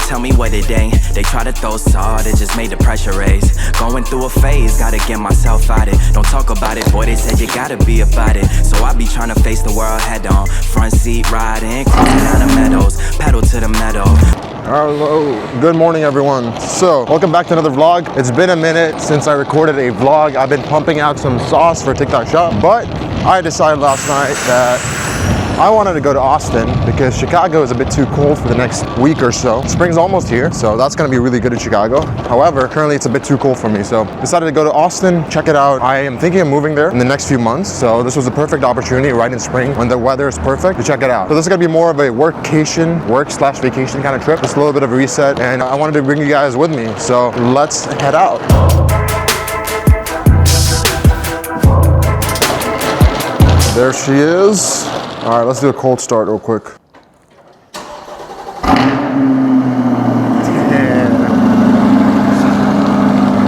tell me what it ain't. They try to throw salt, it just made the pressure raise. Going through a phase, gotta get myself out it. Don't talk about it, boy, they said you gotta be about it. So I be trying to face the world head on. Front seat riding, cruising down the meadows, pedal to the meadow. Hello, good morning everyone. So, welcome back to another vlog. It's been a minute since I recorded a vlog. I've been pumping out some sauce for TikTok shop, but I decided last night that I wanted to go to Austin because Chicago is a bit too cold for the next week or so. Spring's almost here, so that's gonna be really good in Chicago. However, currently it's a bit too cold for me, so decided to go to Austin, check it out. I am thinking of moving there in the next few months, so this was a perfect opportunity right in spring when the weather is perfect to check it out. So this is gonna be more of a work/vacation kind of trip. Just a little bit of a reset, and I wanted to bring you guys with me, so let's head out. There she is. All right, let's do a cold start real quick.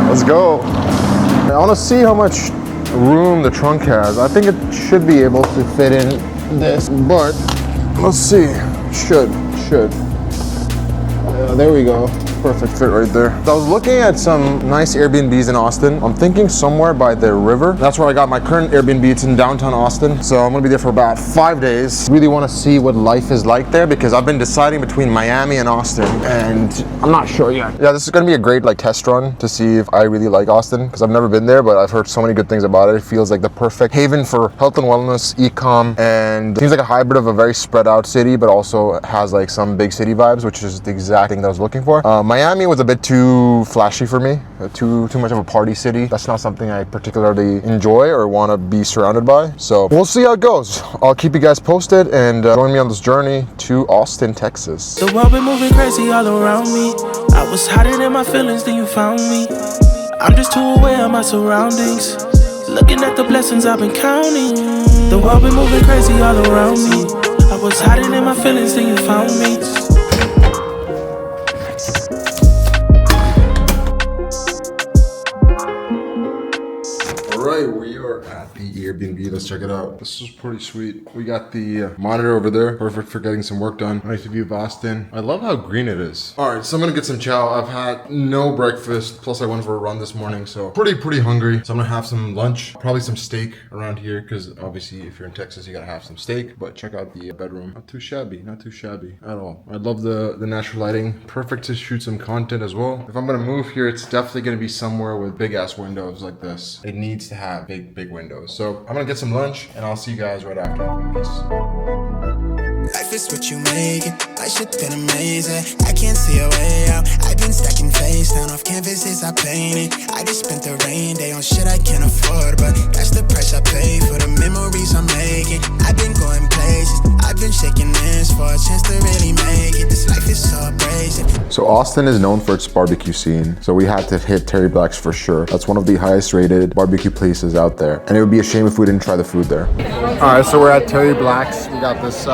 Let's go. I want to see how much room the trunk has. I think it should be able to fit in this, but let's see. Should. There we go. Perfect fit right there. So I was looking at some nice Airbnbs in Austin. I'm thinking somewhere by the river. That's where I got my current Airbnb. It's in downtown Austin. So I'm gonna be there for about 5 days. Really wanna see what life is like there because I've been deciding between Miami and Austin and I'm not sure yet. Yeah, this is gonna be a great test run to see if I really like Austin because I've never been there, but I've heard so many good things about it. It feels like the perfect haven for health and wellness, e-com, and it seems like a hybrid of a very spread out city, but also has some big city vibes, which is the exact thing that I was looking for. Miami was a bit too flashy for me, too much of a party city. That's not something I particularly enjoy or want to be surrounded by. So we'll see how it goes. I'll keep you guys posted and join me on this journey to Austin, Texas. The world been moving crazy all around me. I was hiding in my feelings, then you found me. I'm just too aware of my surroundings, looking at the blessings I've been counting. The world been moving crazy all around me. I was hiding in my feelings, then you found me. Alright, we are at the Airbnb. Let's check it out. This is pretty sweet. We got the monitor over there. Perfect for getting some work done. Nice view of Austin. I love how green it is. Alright, so I'm gonna get some chow. I've had no breakfast. Plus I went for a run this morning, so pretty hungry. So I'm gonna have some lunch. Probably some steak around here, because obviously if you're in Texas, you gotta have some steak. But check out the bedroom. Not too shabby at all. I love the natural lighting. Perfect to shoot some content as well. If I'm gonna move here, it's definitely gonna be somewhere with big ass windows like this. It needs to have big windows. So I'm gonna get some lunch and I'll see you guys right after. Peace. Life is what you make it. My shit been amazing. I can't see a way out. I've been stacking face down off canvases I painted. I just spent the rain day on shit I can't afford, but that's the price I pay for the memories I'm making. I've been going places. I've been shaking hands for a chance to really make it. This life is so abrasive. So Austin is known for its barbecue scene, so we had to hit Terry Black's for sure. That's one of the highest rated barbecue places out there, and it would be a shame if we didn't try the food there. All right, so we're at Terry Black's. We got this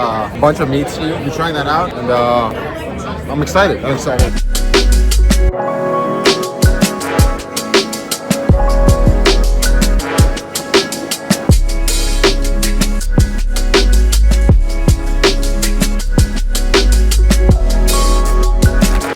bunch of meats here. We're trying that out, and I'm excited.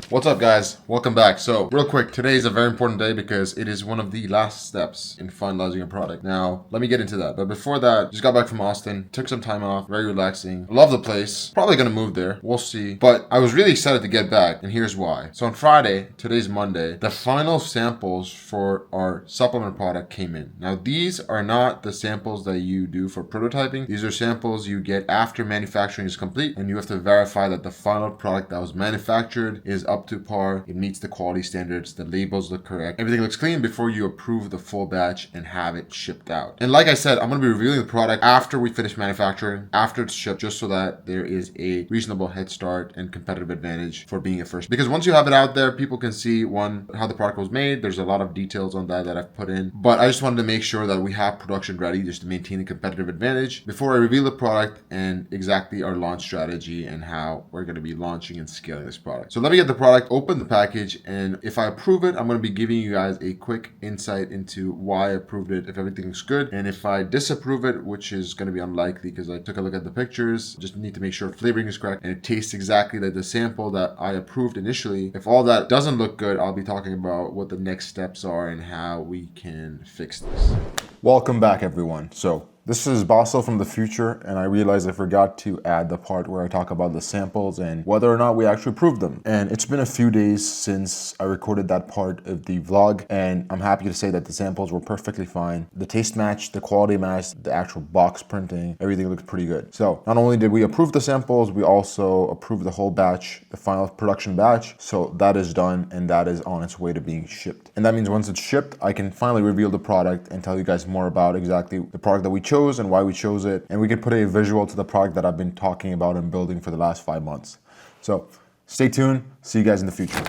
What's up guys, welcome back. So real quick, today is a very important day because it is one of the last steps in finalizing a product. Now let me get into that, but before that, just got back from Austin, took some time off, very relaxing. Love the place, probably gonna move there, we'll see, but I was really excited to get back, and here's why. So on Friday, today's Monday, the final samples for our supplement product came in. Now these are not the samples that you do for prototyping. These are samples you get after manufacturing is complete, and you have to verify that the final product that was manufactured is up to par, it meets the quality standards, the labels look correct, everything looks clean before you approve the full batch and have it shipped out. And like I said, I'm going to be reviewing the product after we finish manufacturing, after it's shipped, just so that there is a reasonable head start and competitive advantage for being a first. Because once you have it out there, people can see, one, how the product was made. There's a lot of details on that I've put in, but I just wanted to make sure that we have production ready just to maintain a competitive advantage before I reveal the product and exactly our launch strategy and how we're going to be launching and scaling this product. So let me get the product product, open the package, and if I approve it, I'm going to be giving you guys a quick insight into why I approved it, if everything's good. And if I disapprove it, which is going to be unlikely because I took a look at the pictures, just need to make sure flavoring is correct and it tastes exactly like the sample that I approved initially. If all that doesn't look good, I'll be talking about what the next steps are and how we can fix this. Welcome back, everyone. So this is Basil from the future, and I realized I forgot to add the part where I talk about the samples and whether or not we actually proved them. And it's been a few days since I recorded that part of the vlog, and I'm happy to say that the samples were perfectly fine. The taste matched, the quality matched, the actual box printing, everything looks pretty good. So not only did we approve the samples, we also approved the whole batch, the final production batch. So that is done, and that is on its way to being shipped. And that means once it's shipped, I can finally reveal the product and tell you guys more about exactly the product that we chose and why we chose it, and we can put a visual to the product that I've been talking about and building for the last 5 months. So stay tuned, see you guys in the future.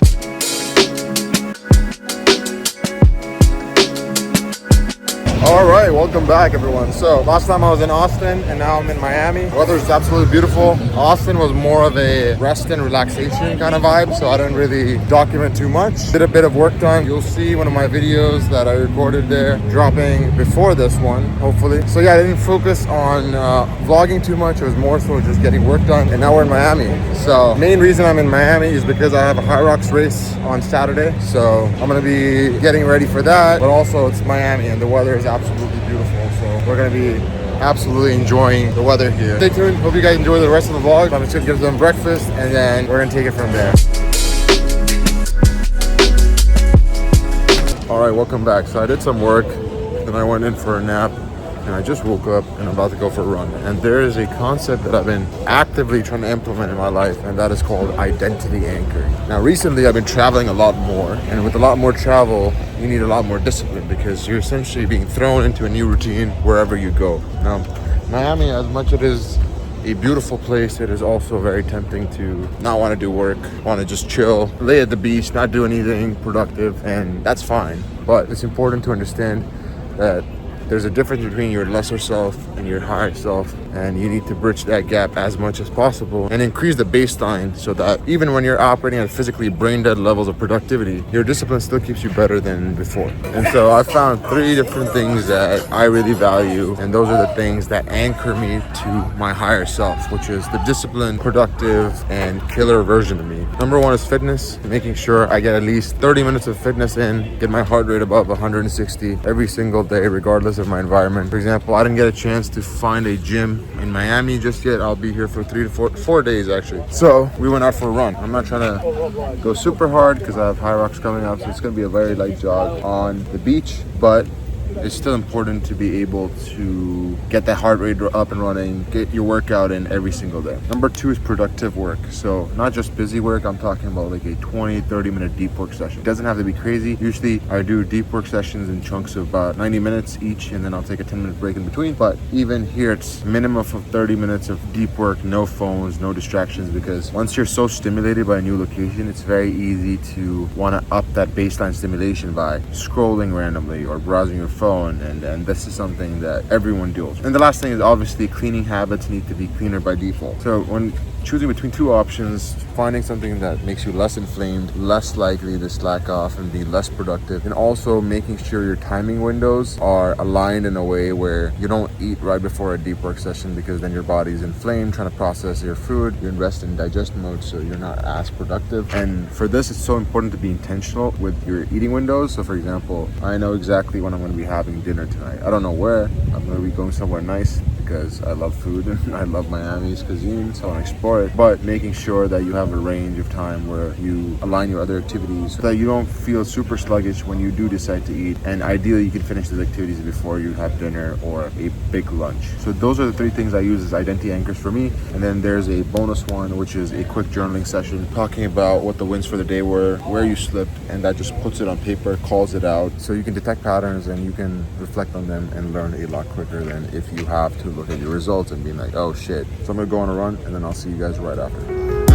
All right, welcome back, everyone. So last time I was in Austin and now I'm in Miami. The weather is absolutely beautiful. Austin was more of a rest and relaxation kind of vibe, so I didn't really document too much. Did a bit of work done. You'll see one of my videos that I recorded there dropping before this one, hopefully. So yeah, I didn't focus on vlogging too much. It was more so just getting work done. And now we're in Miami. So main reason I'm in Miami is because I have a HYROX race on Saturday. So I'm gonna be getting ready for that. But also it's Miami and the weather is absolutely beautiful, so we're gonna be absolutely enjoying the weather here. Stay tuned. Hope you guys enjoy the rest of the vlog. I'm just gonna give them breakfast and then we're gonna take it from there. All right, welcome back. So I did some work, then I went in for a nap, and I just woke up and I'm about to go for a run. And there is a concept that I've been actively trying to implement in my life, and that is called identity anchoring. Now recently I've been traveling a lot more, and with a lot more travel you need a lot more discipline because you're essentially being thrown into a new routine wherever you go. Now Miami, as much as it is a beautiful place, it is also very tempting to not want to do work, want to just chill, lay at the beach, not do anything productive, and that's fine. But it's important to understand that there's a difference between your lesser self and your higher self, and you need to bridge that gap as much as possible and increase the baseline so that even when you're operating at physically brain dead levels of productivity, your discipline still keeps you better than before. And so I found 3 different things that I really value, and those are the things that anchor me to my higher self, which is the disciplined, productive, and killer version of me. Number 1 is fitness, making sure I get at least 30 minutes of fitness in, get my heart rate above 160 every single day, regardless of my environment. For example, I didn't get a chance to find a gym in Miami just yet. I'll be here for 3 to 4 days actually. So we went out for a run. I'm not trying to go super hard because I have HYROX coming up, so it's going to be a very light jog on the beach, but it's still important to be able to get that heart rate up and running, get your workout in every single day. Number 2 is productive work. So not just busy work, I'm talking about like a 20-30 minute deep work session. It doesn't have to be crazy. Usually I do deep work sessions in chunks of about 90 minutes each, and then I'll take a 10-minute break in between. But even here, it's minimum of 30 minutes of deep work, no phones, no distractions, because once you're so stimulated by a new location, it's very easy to want to up that baseline stimulation by scrolling randomly or browsing your phone, and this is something that everyone deals with. And the last thing is obviously cleaning habits need to be cleaner by default. So when choosing between 2 options, finding something that makes you less inflamed, less likely to slack off and be less productive, and also making sure your timing windows are aligned in a way where you don't eat right before a deep work session, because then your body's inflamed trying to process your food. You invest in digest mode, so you're not as productive. And for this, it's so important to be intentional with your eating windows. So for example, I know exactly when I'm going to be having dinner tonight. I don't know where. I'm going to be going somewhere nice because I love food and I love Miami's cuisine, so I want to explore it. But making sure that you have a range of time where you align your other activities so that you don't feel super sluggish when you do decide to eat. And ideally, you can finish those activities before you have dinner or a big lunch. So those are the 3 things I use as identity anchors for me. And then there's a bonus one, which is a quick journaling session talking about what the wins for the day were, where you slipped, and that just puts it on paper, calls it out, so you can detect patterns and you can reflect on them and learn a lot quicker than if you have to look at your results and be like, oh shit. So I'm gonna go on a run and then I'll see you guys right after.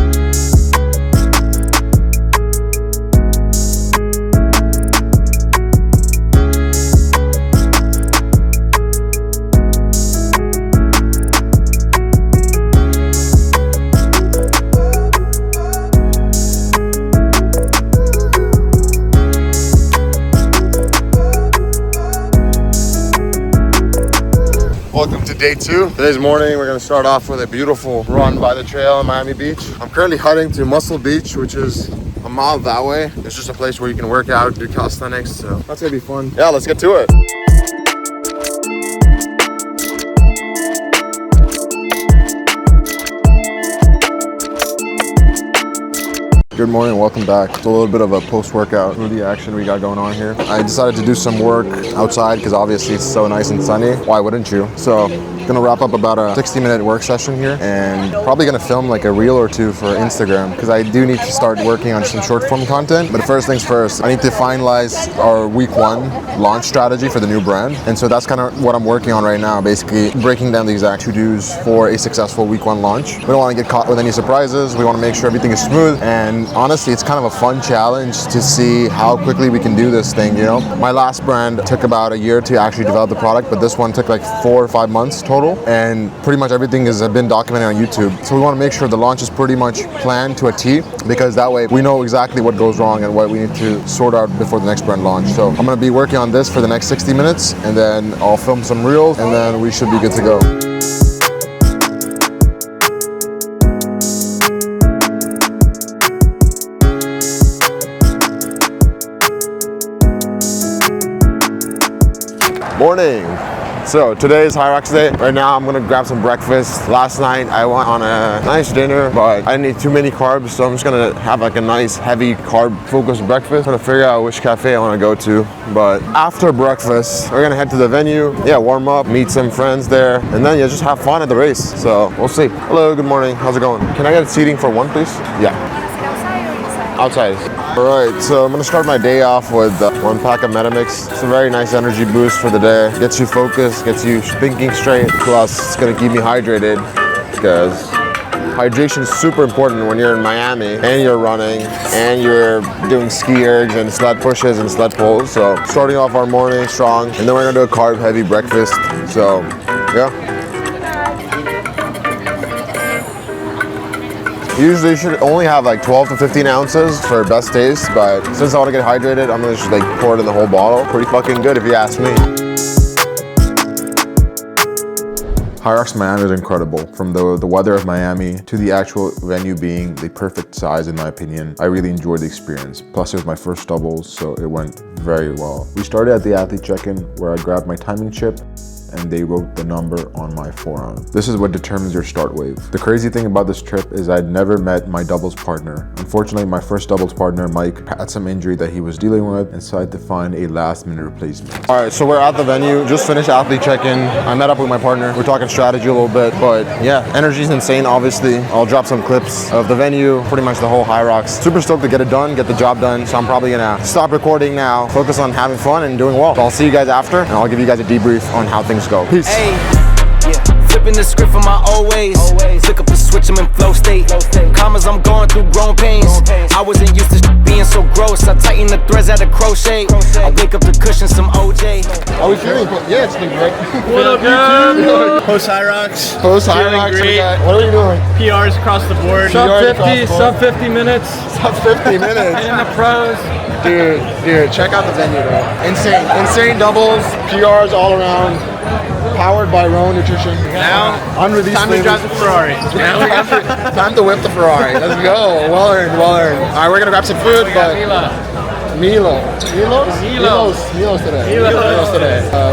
day 2. Today's morning, we're gonna start off with a beautiful run by the trail in Miami Beach. I'm currently heading to Muscle Beach, which is a mile that way. It's just a place where you can work out, do calisthenics, so that's gonna be fun. Yeah, let's get to it. Good morning, welcome back. It's a little bit of a post-workout smoothie action we got going on here. I decided to do some work outside because obviously it's so nice and sunny. Why wouldn't you? So, gonna wrap up about a 60-minute work session here and probably gonna film like a reel or two for Instagram because I do need to start working on some short form content. But first things first, I need to finalize our week 1 launch strategy for the new brand. And so that's kind of what I'm working on right now, basically breaking down the exact to-dos for a successful week 1 launch. We don't want to get caught with any surprises. We want to make sure everything is smooth, and honestly, it's kind of a fun challenge to see how quickly we can do this thing, you know? My last brand took about a year to actually develop the product, but this one took like 4 or 5 months total, and pretty much everything has been documented on YouTube. So we want to make sure the launch is pretty much planned to a T, because that way we know exactly what goes wrong and what we need to sort out before the next brand launch. So I'm going to be working on this for the next 60 minutes, and then I'll film some reels, and then we should be good to go. Morning. So today is HYROX day. Right now I'm gonna grab some breakfast. Last night I went on a nice dinner, but I didn't eat too many carbs, so I'm just gonna have like a nice heavy carb focused breakfast. I'm gonna figure out which cafe I wanna go to. But after breakfast, we're gonna head to the venue. Yeah, warm up, meet some friends there, and then just have fun at the race. So we'll see. Hello, good morning. How's it going? Can I get seating for 1, please? Yeah. Outside. All right, so I'm gonna start my day off with 1 pack of Metamix. It's a very nice energy boost for the day. Gets you focused, gets you thinking straight. Plus, it's gonna keep me hydrated because hydration is super important when you're in Miami and you're running and you're doing ski ergs and sled pushes and sled pulls. So starting off our morning strong, and then we're gonna do a carb heavy breakfast. So yeah. Usually you should only have like 12 to 15 ounces for best taste, but since I want to get hydrated, I'm gonna just like pour it in the whole bottle. Pretty fucking good if you ask me. HYROX Miami is incredible. From the weather of Miami to the actual venue being the perfect size in my opinion. I really enjoyed the experience. Plus it was my first doubles, so it went very well. We started at the athlete check-in where I grabbed my timing chip and they wrote the number on my forearm. This is what determines your start wave. The crazy thing about this trip is I'd never met my doubles partner. Unfortunately, my first doubles partner, Mike, had some injury that he was dealing with and so I had to find a last-minute replacement. All right, so we're at the venue, just finished athlete check-in. I met up with my partner. We're talking strategy a little bit, but yeah, energy's insane, obviously. I'll drop some clips of the venue, pretty much the whole HYROX. Super stoked to get it done, get the job done. So I'm probably gonna stop recording now, focus on having fun and doing well. So I'll see you guys after, and I'll give you guys a debrief on how things go. Peace. Hey, yeah. Flipping the script from my old ways. Flick up the switch, I'm in flow state. Commas, I'm going through growing pains. I wasn't used to being so gross. I tighten the threads at a crochet. I wake up to cushion some OJ. How are we feeling? Yeah, it's been great. What up, dude? Post HYROX. Post HYROX. What are we doing? PRs across the board. Sub 50 minutes. Sub 50 minutes. In the pros. Dude, check out the venue, bro. Insane doubles, PRs all around. Powered by Rowan Nutrition. Now, time to drive the Ferrari. Time to whip the Ferrari. Let's go. Well earned. All right, we're gonna grab some food. Milos today.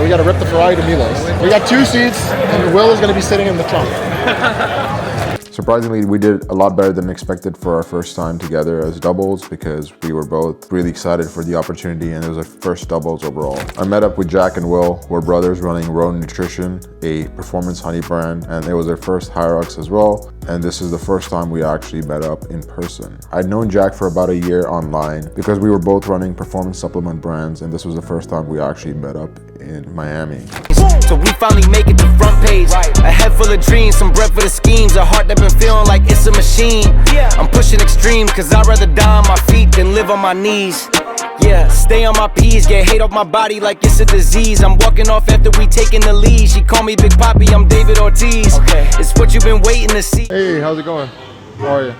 We gotta rip the Ferrari to Milos. We got 2 seats, and Will is gonna be sitting in the trunk. Surprisingly, we did a lot better than expected for our first time together as doubles because we were both really excited for the opportunity and it was our first doubles overall. I met up with Jack and Will, who are brothers running Rowan Nutrition, a performance honey brand, and it was their first HYROX as well. And this is the first time we actually met up in person. I'd known Jack for about a year online because we were both running performance supplement brands, and this was the first time we actually met up in Miami. So we finally make it to front page. A head full of dreams, some breath for the schemes. A heart that been feeling like it's a machine. I'm pushing extremes, cause I'd rather die on my feet than live on my knees. Yeah, stay on my P's, get hate off my body like it's a disease. I'm walking off after we taking the lead. She call me Big Papi, I'm David Ortiz. Okay. It's what you've been waiting to see. Hey, how's it going? How are you?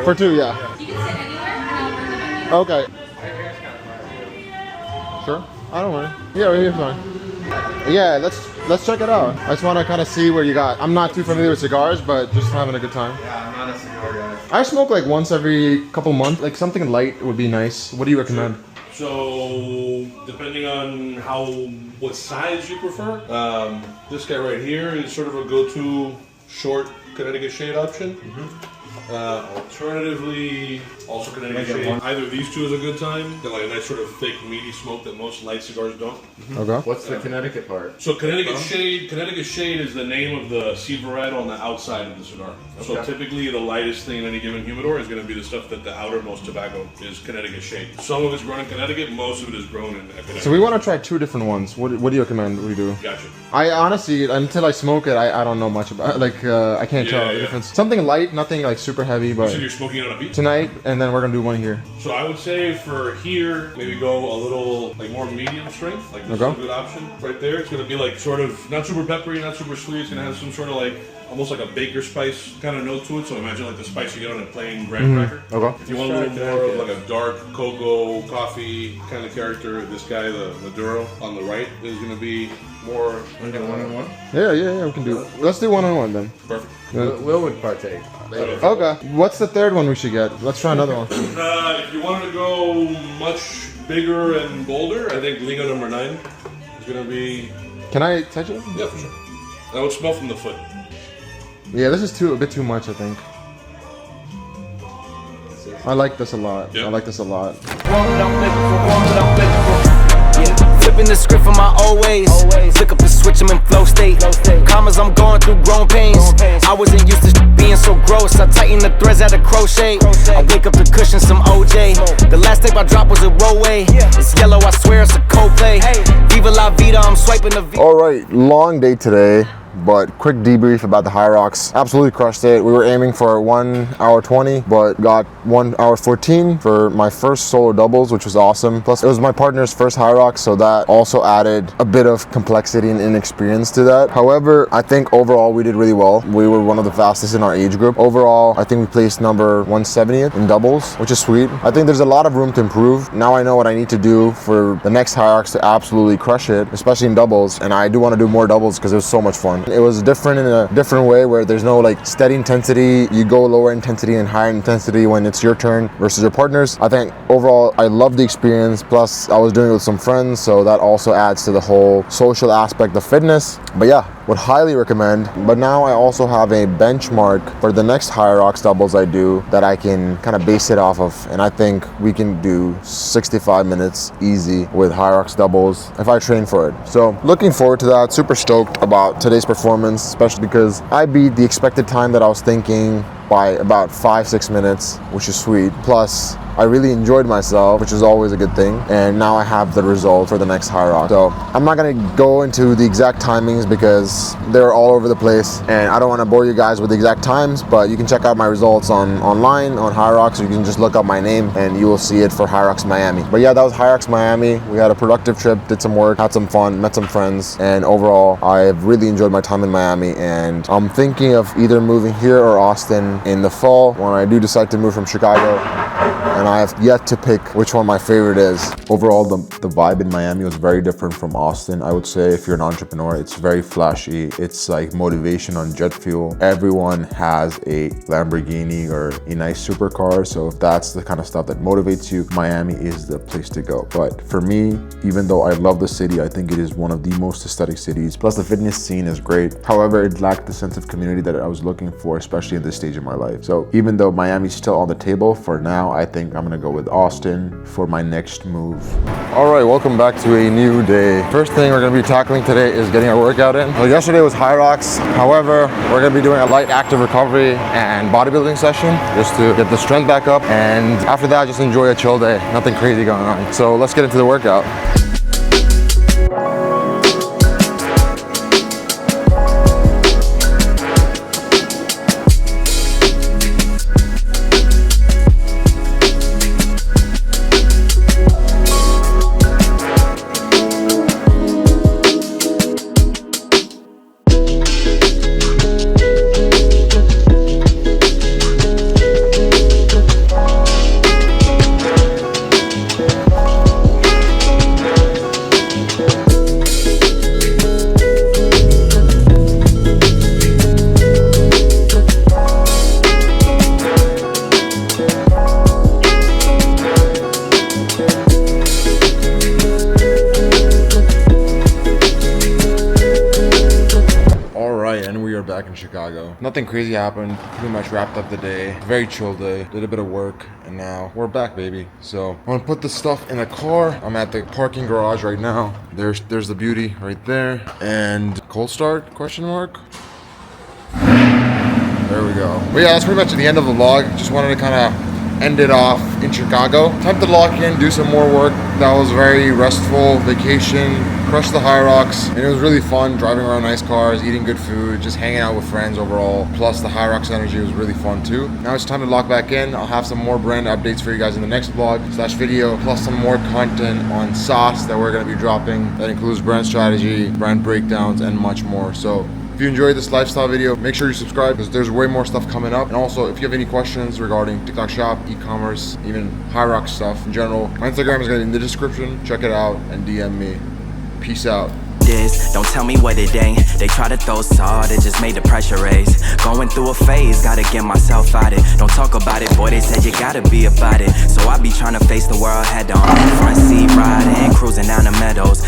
For 2, yeah. Okay. Sure? I don't worry. Yeah, we're here fine. Yeah, let's check it out. I just want to kind of see what you got. I'm not too familiar with cigars, but just having a good time. Yeah, I'm not a cigar guy. I smoke like once every couple months. Like something light would be nice. What do you recommend? So, depending on what size you prefer, this guy right here is sort of a go-to short Connecticut shade option. Alternatively, also Connecticut shade. Either these two is a good time. They're like a nice sort of thick, meaty smoke that most light cigars don't. Okay. What's the Connecticut part? So Connecticut shade is the name of the seed varietal on the outside of the cigar. So typically the lightest thing in any given humidor is going to be the stuff that the outermost tobacco is Connecticut shade. Some of it's grown in Connecticut, most of it is grown in Connecticut. So we want to try two different ones. What do you recommend we do? Gotcha. I honestly, until I smoke it, I don't know much about it. Like, I can't tell the difference. Something light, nothing like super heavy, but... So you're smoking it on a beach? Tonight, and then we're going to do one here. So I would say for here, maybe go a little like more medium strength. Like this is a good option right there. It's going to be like sort of not super peppery, not super sweet. It's going to have some sort of like almost like a baker spice kind of note to it. So imagine like the spice you get on a plain graham cracker. Okay. If you want a little more of like a dark cocoa coffee kind of character, this guy, the Maduro on the right, is going to be more Want to do one-on-one? Yeah, we can do it. Let's do one-on-one then. perfect. Will would partake. Okay. What's the third one we should get? Let's try another one. If you wanted to go much bigger and bolder, I think Liga number 9 is going to be... Can I touch it? Yeah, for sure. That would smell from the foot. Yeah, this is a bit too much, I think. I like this a lot. Yeah. I like this a lot. Flipping the script from my old ways. Flick up the switch, I'm in flow state. Commas, I'm going through growing pains. I wasn't used to being so gross. I tighten the threads at a crochet. I wake up to cushion some OJ. The last tape I dropped was a rollway. It's yellow, I swear it's a Coldplay. Viva la vida, I'm swiping the V. All right, long day today, but quick debrief about the HYROX. Absolutely crushed it. We were aiming for 1 hour 20, but got 1 hour 14 for my first solo doubles, which was awesome. Plus, it was my partner's first HYROX, so that also added a bit of complexity and inexperience to that. However, I think overall we did really well. We were one of the fastest in our age group. Overall, I think we placed number 170th in doubles, which is sweet. I think there's a lot of room to improve. Now I know what I need to do for the next HYROX to absolutely crush it, especially in doubles, and I do want to do more doubles because it was so much fun. It was different in a different way where there's no like steady intensity. You go lower intensity and higher intensity when it's your turn versus your partner's. I think overall I loved the experience. Plus I was doing it with some friends, so that also adds to the whole social aspect of fitness. But yeah, would highly recommend. But now I also have a benchmark for the next HYROX doubles I do that I can kind of base it off of, and I think we can do 65 minutes easy with HYROX doubles if I train for it. So looking forward to that. Super stoked about today's performance, especially because I beat the expected time that I was thinking by about 5-6 minutes, which is sweet. Plus I really enjoyed myself, which is always a good thing, and now I have the result for the next HYROX. So I'm not gonna go into the exact timings because they're all over the place and I don't want to bore you guys with the exact times, but you can check out my results online on HYROX, or you can just look up my name and you will see it for HYROX Miami. But yeah, that was HYROX Miami. We had a productive trip, did some work, had some fun, met some friends, and overall I've really enjoyed my time in Miami, and I'm thinking of either moving here or Austin in the fall when I do decide to move from Chicago, and I have yet to pick which one my favorite is. Overall, the vibe in Miami was very different from Austin. I would say if you're an entrepreneur, it's very flashy. It's like motivation on jet fuel. Everyone has a Lamborghini or a nice supercar, so if that's the kind of stuff that motivates you, Miami is the place to go. But for me, even though I love the city, I think it is one of the most aesthetic cities. Plus the fitness scene is great. However, it lacked the sense of community that I was looking for, especially in this stage of my life. So even though Miami's still on the table, for now, I think I'm gonna go with Austin for my next move. All right, welcome back to a new day. First thing we're gonna be tackling today is getting our workout in. Well, yesterday was HYROX. However, we're gonna be doing a light active recovery and bodybuilding session just to get the strength back up. And after that, just enjoy a chill day. Nothing crazy going on. So let's get into the workout. So nothing crazy happened. Pretty much wrapped up the day. Very chill day. Did a bit of work, and now we're back, baby. So I'm gonna put the stuff in a car. I'm at the parking garage right now. There's the beauty right there. And cold start? Question mark. There we go. But yeah, that's pretty much the end of the vlog. Just wanted to kind of end it off in Chicago. Time to lock in, do some more work. That was very restful vacation. Crushed the HYROX, and it was really fun driving around nice cars, eating good food, just hanging out with friends overall. Plus the HYROX energy was really fun too. Now it's time to lock back in. I'll have some more brand updates for you guys in the next vlog / video, plus some more content on sauce that we're gonna be dropping. That includes brand strategy, brand breakdowns, and much more. So if you enjoyed this lifestyle video, make sure you subscribe because there's way more stuff coming up. And also, if you have any questions regarding TikTok shop, e-commerce, even HYROX stuff in general, my Instagram is gonna be in the description. Check it out and DM me. Peace out. Don't tell me what it ain't. They try to throw salt, it just made the pressure raise. Going through a phase, gotta get myself out it. Don't talk about it, boy, they said you gotta be about it. So I be trying to face the world head on. Front seat riding, cruising down the meadows.